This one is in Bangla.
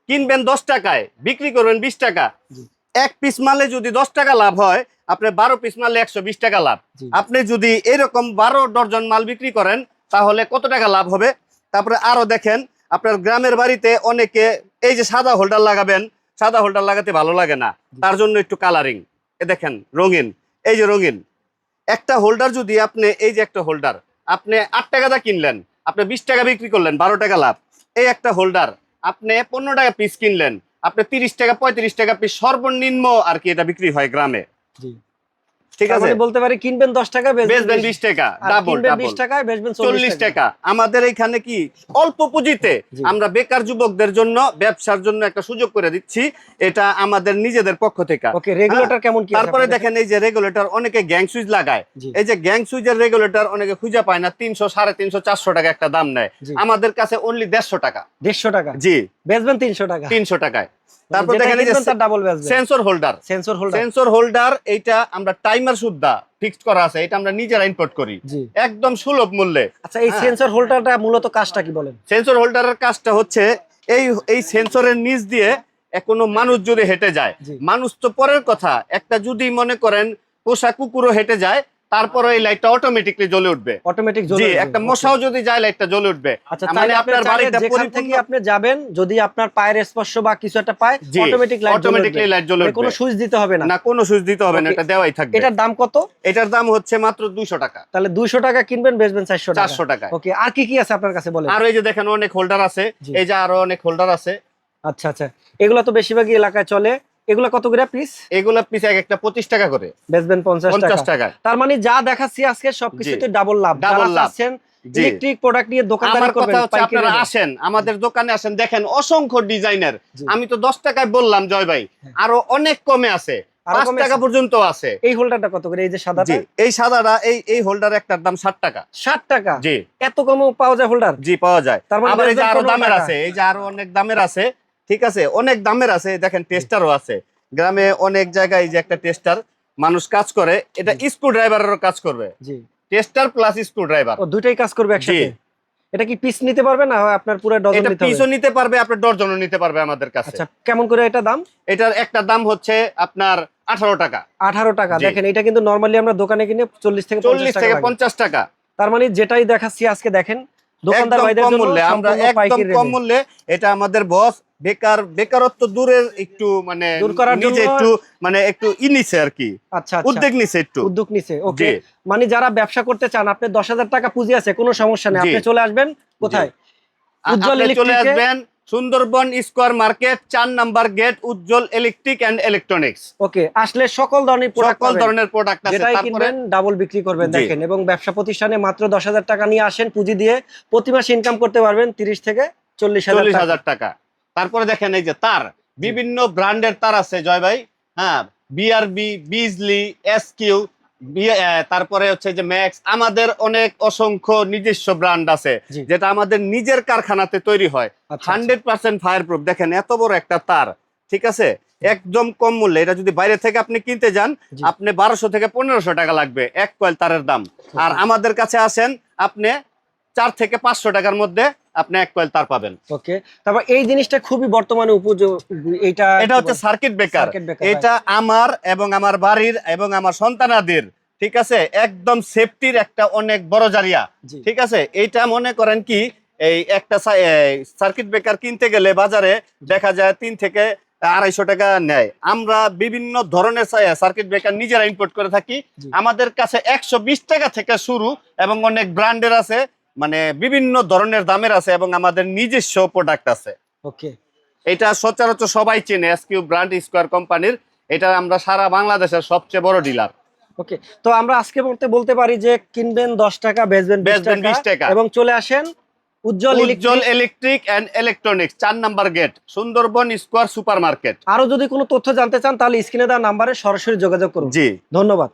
কিনবেন 10 টাকায়, বিক্রি করবেন 20 টাকা। এক পিস মালে যদি 10 টাকা লাভ হয়, আপনার 12 পিস মালে 120 টাকা লাভ। আপনি যদি এরকম 12 ডজন মাল বিক্রি করেন তাহলে কত টাকা লাভ হবে? তারপরে আরো দেখেন, আপনার গ্রামের বাড়িতে অনেকে এই যে সাদা হোল্ডার লাগাবেন, সাদা হোল্ডার লাগাতে ভালো লাগে না, তার জন্য একটু কালারিং, এ দেখেন রঙিন, এই যে রঙিন একটা হোল্ডার। যদি আপনি এই যে একটা হোল্ডার আপনি 8 টাকা দা কিনলেন, আপনি 20 টাকা বিক্রি করলেন, 12 টাকা লাভ। এই একটা হোল্ডার আপনি 15 টাকা পিস কিনলেন, আপনি 30 টাকা 35 টাকা পিস সর্বনিম্ন আর কি এটা বিক্রি হয় গ্রামে। ঠিক আছে, বলতে পারি কিনবেন 10 টাকা বেচবেন 20 টাকা, ডাবল 20 টাকায় বেচবেন 40 টাকা। আমাদের এখানে কি অল্প পুঁজিতে আমরা বেকার যুবকদের জন্য ব্যবসার জন্য একটা সুযোগ করে দিচ্ছি, এটা আমাদের নিজেদের পক্ষ থেকে। ওকে, রেগুলেটর কেমন কি? তারপরে দেখেন এই যে রেগুলেটর, অনেকে গ্যাং সুইচ লাগায়, এই যে গ্যাং সুইচের রেগুলেটর অনেকে খুঁজে পায় না, 300 350 400 টাকা একটা দাম নেয়, আমাদের কাছে অনলি 150 টাকা। 150 টাকা? জি, বেচবেন 300 টাকা। 300 টাকায়। তারপর দেখেন এই যে ডাবল বেচবেন সেন্সর হোল্ডার, সেন্সর হোল্ডার এইটা আমরা টাইমার সুদ্ধা ফিক্সড করা আছে, এটা আমরা নিজেরা ইম্পোর্ট করি একদম সুলভ মূল্যে। আচ্ছা, এই সেন্সর হোল্ডারটা মূলত কাজটা কি বলেন? সেন্সর হোল্ডারের কাজটা হচ্ছে এই সেন্সরের নিচ দিয়ে কোনো মানুষ যদি হেঁটে যায়, মানুষ তো পরের কথা, একটা যদি মনে করেন পোষা কুকুরও হেঁটে যায়, তারপরে এই লাইটটা অটোমেটিকলি জ্বলে উঠবে, অটোমেটিক জ্বলে উঠবে। একটা মশাও যদি যায় লাইটটা জ্বলে উঠবে। আচ্ছা, মানে আপনার বাড়িটা যেখান থেকে আপনি যাবেন, যদি আপনার পায়ের স্পর্শ বা কিছু একটা পায়, অটোমেটিকলি লাইট জ্বলে উঠবে, কোনো সুইচ দিতে হবে না। না, কোনো সুইচ দিতে হবে না, এটা দেওয়াই থাকবে। এটার দাম কত? এটার দাম হচ্ছে মাত্র 200 টাকা। তাহলে 200 টাকা কিনবেন, বেচবেন 400 টাকা। ওকে, আর কি কি আছে আপনার কাছে বলেন? আর এই যে দেখেন অনেক হোল্ডার আছে, এই যে আরো অনেক হোল্ডার আছে। আচ্ছা আচ্ছা, এগুলো তো বেশিরভাগই এলাকায় চলে। এগুলো কত করে পিস? এগুলা পিস একটা 25 টাকা করে, বেচবেন 50 টাকা। তার মানে যা দেখাচ্ছি আজকে সবকিছুতে ডাবল লাভ। ডাবল লাভ। ইলেকট্রিক প্রোডাক্ট নিয়ে দোকানদারি করবেন, আপনারা আসেন আমাদের দোকানে, আসেন, দেখেন অসংখ্য ডিজাইনের। আমি তো 10 টাকায় বললাম জয় ভাই, আরো অনেক কমে আছে, 5 টাকা পর্যন্ত আছে। এই হোল্ডারটা কত করে? এই যে সাদাটা, এই সাদাটা, এই হোল্ডার একটার দাম 60 টাকা। 60 টাকা? জি। এত কমে পাওয়া যায় হোল্ডার? জি, পাওয়া যায়। আবার এই যে আরো দামের আছে, এই যে আরো অনেক দামের আছে। ঠিক আছে, অনেক দামের আছে। দেখেন টেস্টারও আছে গ্রামে অনেক জায়গায়, যে একটা টেস্টার মানুষ কাজ করে, এটা স্ক্রু ড্রাইভারেরও কাজ করবে। জি, টেস্টার প্লাস স্ক্রু ড্রাইভার, ও দুটোই কাজ করবে একসাথে। এটা কি পিস নিতে পারবে না আপনার পুরো ডজন নিতে হবে? এটা পিসও নিতে পারবে, আপনার ডজনও নিতে পারবে আমাদের কাছে। আচ্ছা, কেমন করে এটা দাম? এটার একটা দাম হচ্ছে আপনার 18 টাকা। 18 টাকা। দেখেন, এটা কিন্তু নরমালি আমরা দোকানে কিনে 40 থেকে 50 টাকা। তার মানে যেটাই দেখাচ্ছি আজকে, দেখেন দোকানদার ভাইদের জন্য আমরা একদম কম মূল্যে, এটা আমাদের বস বেকারত্ব দূরের একটু মানে দূর করার জন্য একটু মানে একটু নিছে আর কি। আচ্ছা, উদ্যোগ নিছে। ওকে, মানে যারা ব্যবসা করতে চান, আপনি 10,000 টাকা পুঁজি আছে, কোনো সমস্যা নেই, আপনি চলে আসবেন কোথায়? উজ্জ্বল ইলেকট্রিক, চলে আসবেন Sundarban square market 4 number gate, Ujjwal electric and electronics. Okay, আসলে সকল ধরনের প্রোডাক্ট আছে, যেটাই কিনবেন ডাবল বিক্রি করবেন। দেখেন, এবং ব্যবসা প্রতিষ্ঠানে মাত্র 10,000 টাকা নিয়ে আসেন পুঁজি দিয়ে, প্রতি মাসে ইনকাম করতে পারবেন 30 থেকে 40,000 টাকা। তারপরে দেখেন এই যে তার, বিভিন্ন ব্র্যান্ডের তার আছে জয় ভাই। হ্যাঁ, বিআরবি, বিজলি, এসকিউ, তারপরে হচ্ছে যে ম্যাক্স, আমাদের অনেক অসংখ্য নিজস্ব ব্র্যান্ড আছে, যেটা আমাদের নিজের কারখানাতে তৈরি হয়, 100% ফায়ার প্রুফ। দেখেন এত বড় একটা তার, ঠিক আছে, একদম কম মূল্যে। এটা যদি বাইরে থেকে আপনি কিনতে যান, আপনি 1200 থেকে 1500 টাকা লাগবে এক কয়েল তারের দাম। আর আমাদের কাছে আসেন, আপনি 4 থেকে 500 টাকার মধ্যে আপনি এক কয়েল তার পাবেন। ওকে, তারপর এই জিনিসটা খুবই বর্তমানে উপযোগী। এটা হচ্ছে সার্কিট ব্রেকার। এটা আমার এবং আমার বাড়ির এবং আমার সন্তানাদের, ঠিক আছে, একদম সেফটির একটা অনেক বড় জারিয়া। ঠিক আছে, এইটা মনে করেন কি, এই একটা সার্কিট ব্রেকার কিনতে গেলে বাজারে দেখা যায় 3 থেকে 250 টাকা নেয়। আমরা বিভিন্ন ধরনের সার্কিট ব্রেকার নিজেরা ইম্পোর্ট করে থাকি। আমাদের কাছে 120 টাকা থেকে শুরু, এবং অনেক ব্র্যান্ডের আছে, মানে বিভিন্ন ধরনের দামের আছে, এবং আমাদের নিজস্ব প্রোডাক্ট আছে। ওকে, এটা সচরাচর সবাই চেনে, এসকিউ ব্র্যান্ড, স্কয়ার কোম্পানির। এটা আমরা সারা বাংলাদেশের সবচেয়ে বড় ডিলার। ওকে, তো আমরা আজকে বলতে পারি যে কিনবেন 10 টাকা, বেচবেন 20 টাকা, এবং চলে আসেন Ujjwal electric and electronics 4 number gate, Sundarban square super market. আরো যদি কোনো তথ্য জানতে চান, তাহলে স্ক্রিনে দেওয়া নাম্বারে সরাসরি যোগাযোগ করুন। জি, ধন্যবাদ।